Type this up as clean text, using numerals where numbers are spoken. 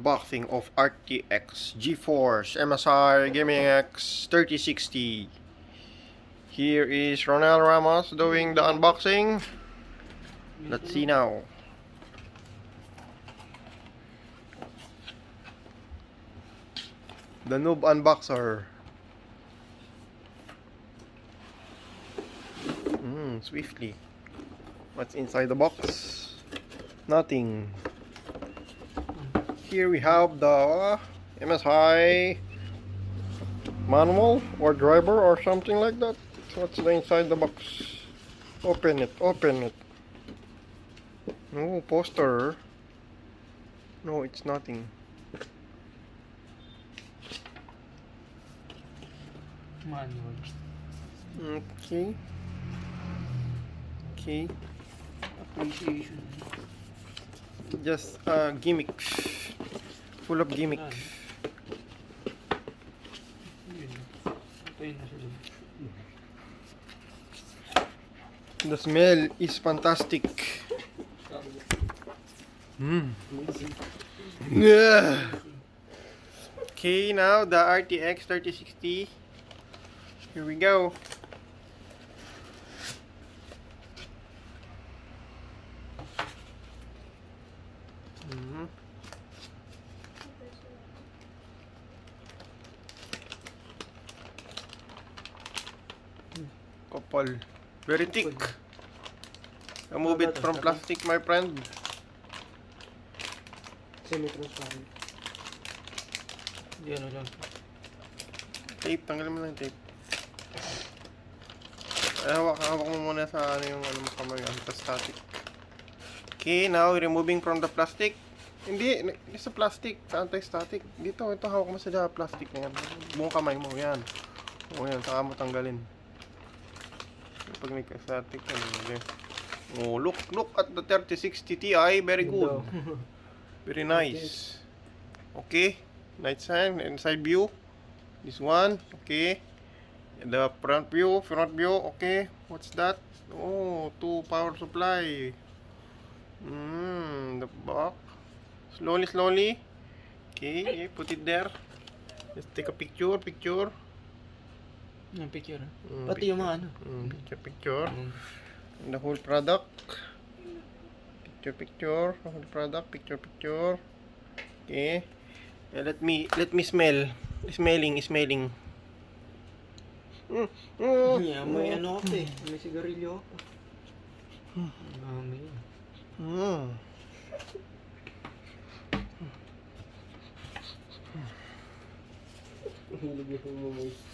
unboxing of RTX GeForce MSi Gaming X 3060. Here is Ronel Ramos doing the unboxing. Let's see now. The noob unboxer. Swiftly. What's inside the box? Nothing. Here we have the MSi manual or driver or something like that. What's the inside the box? Open it, open it. No poster. No, it's nothing. Manual. Okay. Okay. Appreciation. Just gimmick. Full of gimmick. Yun. Ito yun nasa loob. The smell is fantastic. Yeah. Okay, now the RTX 3060. Here we go. Couple. Very thick. Remove it from plastic, my friend. Semi-transparent. Hindi ano lang. Tape, tanggalin mo lang yung tape. Ay, hawak mo muna sa ano yung ano mo kamay, anti-static. Okay, now removing from the plastic. Hindi sa plastic, sa anti-static. Dito, ito hawak mo sa plastic na yan. Buong kamay mo, yan. O yan, saka mo tanggalin. Pag nagka-static, ano yun. Oh, look at the 3060 Ti, very good. Very nice. Okay, right side, inside view. This one, okay. The front view, okay. What's that? Oh, 2 power supply. The back. Slowly. Okay, put it there. Let's take a picture. Yung picture. Pati yung mga ano. Picture. And the whole product. Picture. The whole product. Picture. Okay. Let me smell. Smelling. Yeah, may ano ako eh. May sigarilyo ako. Dami yun.